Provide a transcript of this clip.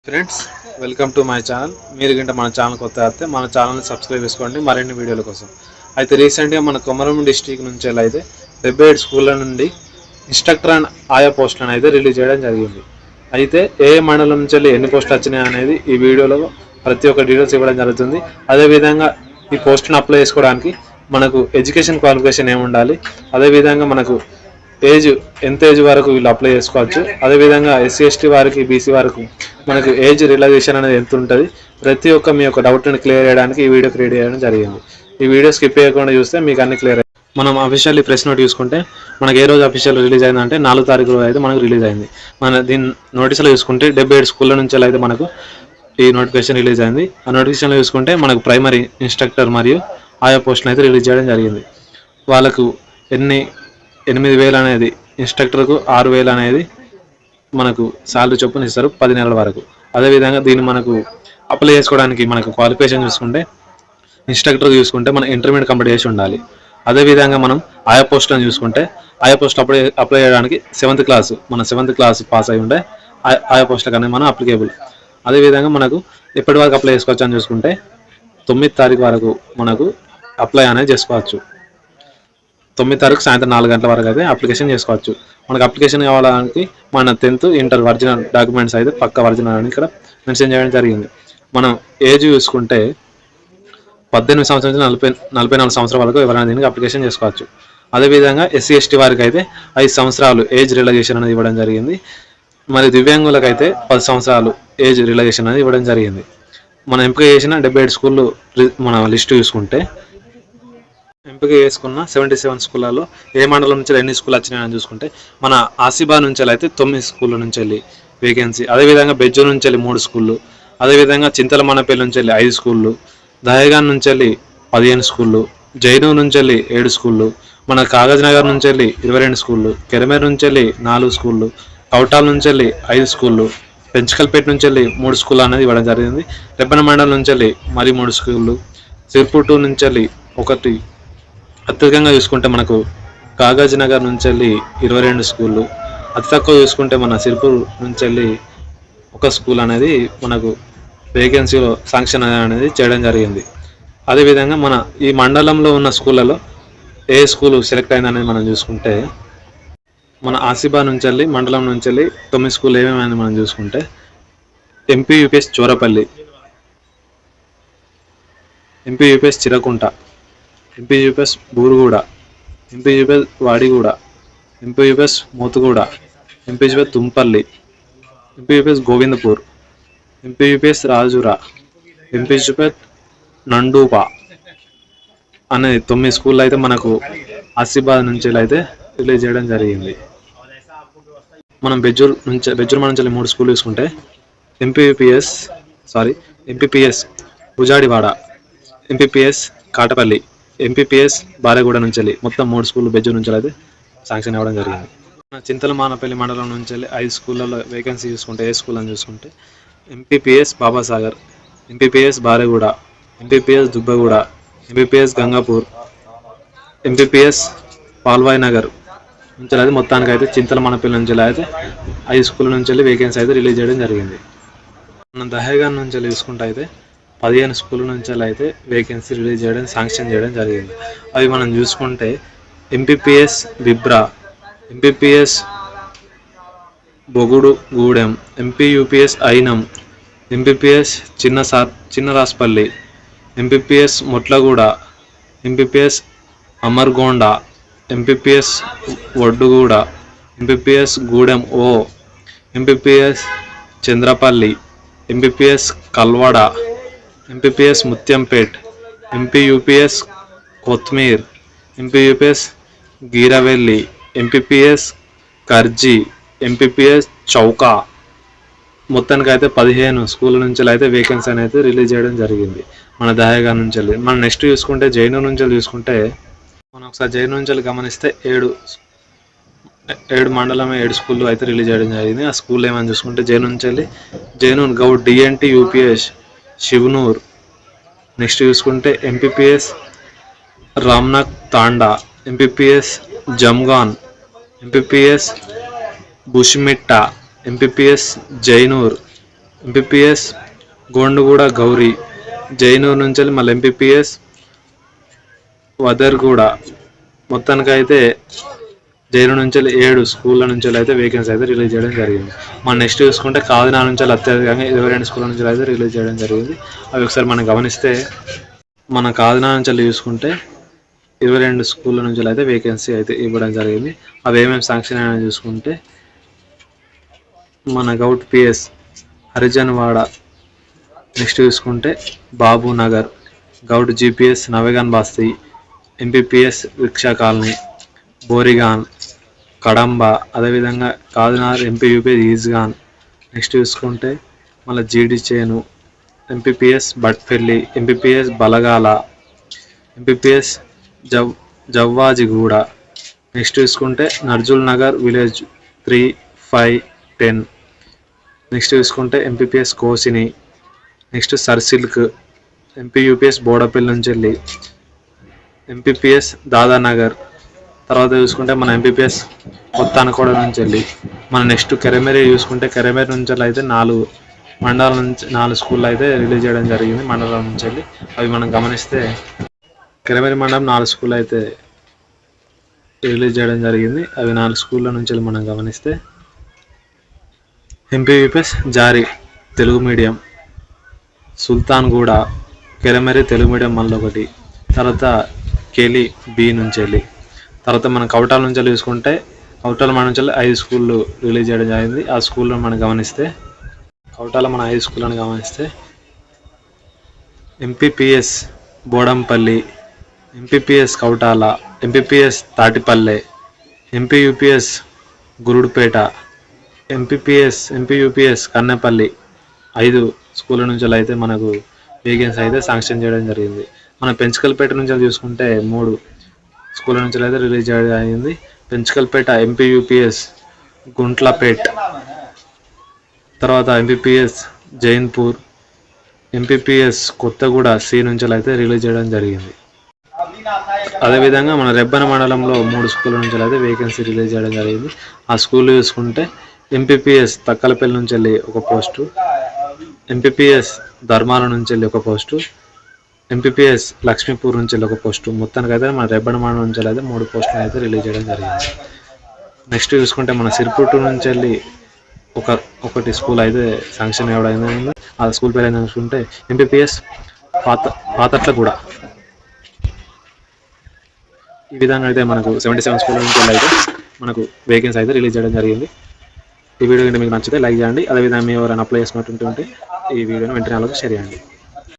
Friends, welcome to my channel. మీరు గింట మన channel కొత్త అయితే మన ఛానల్ని సబ్స్క్రైబ్ చేసుకోండి మరిన్ని వీడియోల కోసం. అయితే రీసెంట్గా మన కొమరం డిస్ట్రిక్ట్ నుంచి అయితే 77 స్కూళ్ళ నుండి ఇన్స్ట్రక్టర్ అండ్ ఆయా పోస్టులను అయితే రిలీజ్ చేయడం జరిగింది. అయితే ఏ మండలం నుంచి ఎన్ని పోస్టులు వచ్చినాయి అనేది ఈ వీడియోలో ప్రతి ఒక్క డీటెయిల్స్ ఇవ్వడం జరుగుతుంది. అదేవిధంగా ఈ పోస్టును అప్లై చేసుకోవడానికి మనకు ఎడ్యుకేషన్ క్వాలిఫికేషన్ ఏమి ఉండాలి, అదేవిధంగా మనకు ఎంత ఏజ్ వరకు వీళ్ళు అప్లై చేసుకోవచ్చు, అదేవిధంగా ఎస్సీ ఎస్టీ వారికి బీసీ వారికి మనకు ఏజ్ రిలాక్సేషన్ అనేది ఎంత ఉంటుంది, ప్రతి ఒక్క మీ యొక్క డౌట్ని క్లియర్ చేయడానికి ఈ వీడియో క్రియేట్ చేయడం జరిగింది. ఈ వీడియో స్కిప్ చేయకుండా చూస్తే మీకు అన్ని క్లియర్ అయ్యి మనం అఫీషియల్లీ ప్రెస్ నోట్ చూసుకుంటే మనకి ఏ రోజు అఫీషియల్ రిలీజ్ అయిందంటే 4 తారీఖు రోజు అయితే మనకు రిలీజ్ అయింది. మన దీని నోటీసులో చూసుకుంటే 77 స్కూళ్ళ నుంచి అయితే మనకు ఈ నోటిఫికేషన్ రిలీజ్ అయింది. ఆ నోటిఫికేషన్లో చూసుకుంటే మనకు ప్రైమరీ ఇన్స్ట్రక్టర్ మరియు ఆయా పోస్టులు అయితే రిలీజ్ చేయడం జరిగింది. వాళ్ళకు 8,000 అనేది ఇన్స్ట్రక్టర్కు 6,000 అనేది మనకు శాలరీ చొప్పున ఇస్తారు 10 నెలల వరకు. అదేవిధంగా దీన్ని మనకు అప్లై చేసుకోవడానికి మనకు క్వాలిఫికేషన్ చూసుకుంటే ఇన్స్ట్రక్టర్ చూసుకుంటే మనం ఇంటర్మీడియట్ కంప్లీట్ చేసి ఉండాలి. అదేవిధంగా మనం ఆయా పోస్టులను చూసుకుంటే ఆయా పోస్టులు అప్లై చేయడానికి 7th క్లాస్ పాస్ అయి ఉంటే ఆయా పోస్టులకు అనేది మనం అప్లికేబుల్. అదేవిధంగా మనకు ఎప్పటి వరకు అప్లై చేసుకోవచ్చు అని చూసుకుంటే 9వ తారీఖు వరకు మనకు అప్లై అనేది చేసుకోవచ్చు. 9వ తారీఖు సాయంత్రం 4 గంటల వరకు అయితే అప్లికేషన్ చేసుకోవచ్చు. మనకు అప్లికేషన్ కావడానికి మన 10th ఇంటర్ ఒరిజినల్ డాక్యుమెంట్స్ అయితే పక్క ఒరిజినల్ అని ఇక్కడ మెన్షన్ చేయడం జరిగింది. మనం ఏజ్ చూసుకుంటే 18 సంవత్సరాల నుంచి 44 సంవత్సరాల వరకు ఎవరైనా దీనికి అప్లికేషన్ చేసుకోవచ్చు. అదేవిధంగా ఎస్సీ ఎస్టీ వారికి అయితే 5 సంవత్సరాలు ఏజ్ రిలాక్సేషన్ అనేది ఇవ్వడం జరిగింది. మరి దివ్యాంగులకు అయితే 10 సంవత్సరాలు ఏజ్ రిలాక్సేషన్ అనేది ఇవ్వడం జరిగింది. మనం ఎంపిక చేసిన 77 స్కూళ్ళు మన లిస్టు చూసుకుంటే ఎంపిక చేసుకున్న 77 స్కూళ్ళలో ఏ మండలం నుంచి ఎన్ని స్కూల్ వచ్చినాయని చూసుకుంటే మన ఆసిబా నుంచి అయితే 9 స్కూళ్ళ నుంచి వెళ్ళి వేకెన్సీ, అదేవిధంగా బెజ్జూర్ నుంచి వెళ్ళి 3 స్కూళ్ళు, అదేవిధంగా చింతలమన్నపల్లి నుంచి వెళ్ళి 5 స్కూళ్ళు, దహేగాన్ నుంచి వెళ్ళి 15 స్కూళ్ళు, జైనూర్ నుంచి వెళ్ళి 7 స్కూళ్ళు, మన కాగజ్ నగర్ నుంచి వెళ్ళి 22 స్కూళ్ళు, కెరమేర్ నుంచి వెళ్ళి 4 స్కూళ్ళు, కౌటాల్ నుంచి వెళ్ళి 5 స్కూళ్ళు, పెంచకల్పేట నుంచి వెళ్ళి 3 స్కూళ్ళు అనేది ఇవ్వడం జరిగింది. రెబ్బన మండలం నుంచి వెళ్ళి మరి 3 స్కూళ్ళు, సిర్పూర్ నుంచి వెళ్ళి 1. అత్యధికంగా చూసుకుంటే మనకు కాగజ్ నగర్ నుంచి వెళ్ళి 22 స్కూళ్ళు, అతి తక్కువ చూసుకుంటే మన సిర్పూర్ నుంచి వెళ్ళి 1 స్కూల్ అనేది మనకు వేకెన్సీలో శాంక్షన్ అనేది చేయడం జరిగింది. అదేవిధంగా మన ఈ మండలంలో ఉన్న స్కూళ్ళలో ఏ స్కూలు సెలెక్ట్ అయిందనేది మనం చూసుకుంటే మన ఆసిబా నుంచి వెళ్ళి మండలం నుంచి వెళ్ళి 9 స్కూల్ ఏమేమైంది మనం చూసుకుంటే MP UPS Chorapalli, MP UPS Chirakunta, MP UPS Buruguda, MP UPS Vadiguda, MP UPS Mothuguda, MP UPS Tumpalli, MP UPS Govindapur, MP UPS Rajura, MP UPS Nandupa అనే 9 స్కూళ్ళు అయితే మనకు ఆసిఫాబాద్ నుంచి అయితే రిలీజ్ చేయడం జరిగింది. మనం బెజ్జూర్ నుంచి 3 స్కూల్ చూసుకుంటే ఎంపీపీఎస్ భుజాడివాడ, ఎంపీపీఎస్ కాటపల్లి, ఎంపీపీఎస్ బారేగూడ నుంచి వెళ్ళి మొత్తం 3 స్కూళ్ళు బెజ్జూర్ నుంచి అయితే శాంక్షన్ అవ్వడం జరిగింది. చింతలమానపల్లి మండలం నుంచి వెళ్ళి 5 స్కూళ్ళలో వేకెన్సీ చూసుకుంటే ఏ స్కూల్ అని చూసుకుంటే MPPS Babasagar, MPPS Bareguda, MPPS Dubbaguda, MPPS Gangapur, MPPS Palvai Nagar నుంచి అయితే మొత్తానికి అయితే చింతలమానపల్లి నుంచి అయితే 5 స్కూళ్ళ నుంచి వెళ్ళి వేకెన్సీ అయితే రిలీజ్ చేయడం జరిగింది. మనం దహేగాన్ నుంచి వెళ్ళి చూసుకుంటే అయితే 15 స్కూళ్ళ నుంచి అయితే వేకెన్సీ రిలీజ్ చేయడం శాంక్షన్ చేయడం జరిగింది. అవి మనం చూసుకుంటే MPPS Bibra, MPPS Bogudugudem, MP UPS Ayinam, MPPS Chinnaraspalli, MPPS Motlaguda, MPPS Amargonda, MPPS Vadduguda, MPPS Gudem ఓ, MPPS Chandrapalli, MPPS Kalwada, MPPS Mutyampet, MP UPS Kothmir, MP UPS Giravelli, MPPS Karji, MPPS Chowka. మొత్తానికి అయితే 15 స్కూళ్ళ నుంచి అయితే వేకెన్సీ అనేది రిలీజ్ చేయడం జరిగింది మన దహేగాన్ నుంచి వెళ్ళి. మనం నెక్స్ట్ చూసుకుంటే జైనూర్ నుంచి చూసుకుంటే మనం ఒకసారి జైనూర్ నుంచి గమనిస్తే 7 మండలమే 7 స్కూళ్ళు అయితే రిలీజ్ చేయడం జరిగింది. ఆ స్కూల్ ఏమని చూసుకుంటే Jainoor govt DNT UPS Shivanoor. Next చూసుకుంటే MPPS Ramnath Tanda, MPPS Jamgaon, MPPS Bushmitta, MPPS Jainoor, MPPS Gonduguda Gauri, Jainoor నుంచి మళ్ళీ ఎంపీపీఎస్ వదర్గూడ. మొత్తానికైతే జైనూరు నుంచి 7 స్కూళ్ళ నుంచి అయితే వేకెన్సీ అయితే రిలీజ్ చేయడం జరిగింది. మన నెక్స్ట్ చూసుకుంటే కాకినాడ నుంచి అత్యధికంగా 22 స్కూళ్ళ నుంచి అయితే రిలీజ్ చేయడం జరిగింది. అవి ఒకసారి మనం గమనిస్తే మన కాకినాడ నుంచి చూసుకుంటే 22 స్కూళ్ళ నుంచి అయితే వేకెన్సీ అయితే ఇవ్వడం జరిగింది. అవి ఏమేమి శాంక్షన్ అయినా చూసుకుంటే మన గౌట్ పిఎస్ హరిజన్వాడ, నెక్స్ట్ చూసుకుంటే Babu Nagar, govt GPS Navegaon Basti, MPPS rickshaw colony, Borigaon, Kadamba, అదేవిధంగా కాకినాడ ఎంపీయూపీఎస్ ఈజ్గాన్. నెక్స్ట్ చూసుకుంటే మళ్ళీ జీడి చేను, MPPS Batpalli, MPPS Balagala, MPPS Jawwajiguda. Next చూసుకుంటే నర్జుల్ నగర్ విలేజ్ 3, 5, 10. నెక్స్ట్ చూసుకుంటే MPPS Kosini, next Sirsilk, MPUPS Bodapalli నుంచి వెళ్ళి, ఎంపీపీఎస్ దాదానగర్. తర్వాత చూసుకుంటే మన ఎంపీపీఎస్ కొత్తానకోడ నుంచి వెళ్ళి, మన నెక్స్ట్ కెరమెరి చూసుకుంటే కెరమెరి నుంచి అయితే 4 మండలాల నుంచి 4 స్కూళ్ళు అయితే రిలీజ్ చేయడం జరిగింది మండలాల నుంచి వెళ్ళి. అవి మనం గమనిస్తే కెరమెరి మండలం 4 స్కూళ్ళు అయితే రిలీజ్ చేయడం జరిగింది. అవి 4 స్కూళ్ళ నుంచి మనం గమనిస్తే ఎంపీయూపీఎస్ జారీ తెలుగు మీడియం, సుల్తాన్గూడ, కెరమెరి తెలుగు మీడియం మళ్ళీ ఒకటి, తర్వాత కెలి బి నుంచి వెళ్ళి. తర్వాత మనం కవటాల నుంచి చూసుకుంటే కవటాల మన నుంచి 5 స్కూళ్ళు రిలీజ్ చేయడం జరిగింది. ఆ స్కూల్లో మనం గమనిస్తే కవటాల మన 5 స్కూళ్ళని గమనిస్తే MPPS Bodampalli, MPPS Kawtala, MPPS Tatipalle, MPUPS Gurudupeta, MPUPS Kannepalli. 5 స్కూళ్ళ నుంచి అయితే మనకు వేకెన్సీ అయితే శాంక్షన్ చేయడం జరిగింది. మన పెంచకల్పేట నుంచి చూసుకుంటే 3 స్కూళ్ళ నుంచి అయితే రిలీజ్ చేయడం అయింది. పెంచకల్పేట ఎంపీయూపీఎస్ గుంట్లపేట్, తర్వాత ఎంపీపీఎస్ జైన్పూర్, ఎంపీపీఎస్ కొత్తగూడ సి నుంచి అయితే రిలీజ్ చేయడం జరిగింది. అదేవిధంగా మన రెబ్బన మండలంలో 3 స్కూళ్ళ నుంచి అయితే వేకెన్సీ రిలీజ్ చేయడం జరిగింది. ఆ స్కూల్ చూసుకుంటే ఎంపీపీఎస్ తక్కలపల్లి నుంచి వెళ్ళి ఒక పోస్టు, ఎంపీపీఎస్ ధర్మాల నుంచి వెళ్ళి ఒక పోస్టు, ఎంపీపీఎస్ లక్ష్మీపూర్ నుంచి వెళ్ళి ఒక పోస్టు. మొత్తానికైతే మన రెబ్బన మండలం నుంచి అయితే 3 పోస్టులు అయితే రిలీజ్ చేయడం జరిగింది. నెక్స్ట్ చూసుకుంటే మన సిరిపుట్టు నుంచి వెళ్ళి ఒకటి స్కూల్ అయితే శాంక్షన్ అవ్వడం అయింది. ఆ స్కూల్ పేరు అయినా చూసుకుంటే ఎంపీపీఎస్ పాతట్లగూడ. ఈ విధంగా అయితే మనకు 77 స్కూల్ నుంచి అయితే మనకు వేకెన్సీ అయితే రిలీజ్ చేయడం జరిగింది. ఈ వీడియో కనుక మీకు నచ్చితే లైక్ చేయండి. అదేవిధంగా మీరు ఎవరైనా అప్లై చేసుకున్నట్టుంటే ఈ వీడియోని వెంటనే షేర్ చేయండి.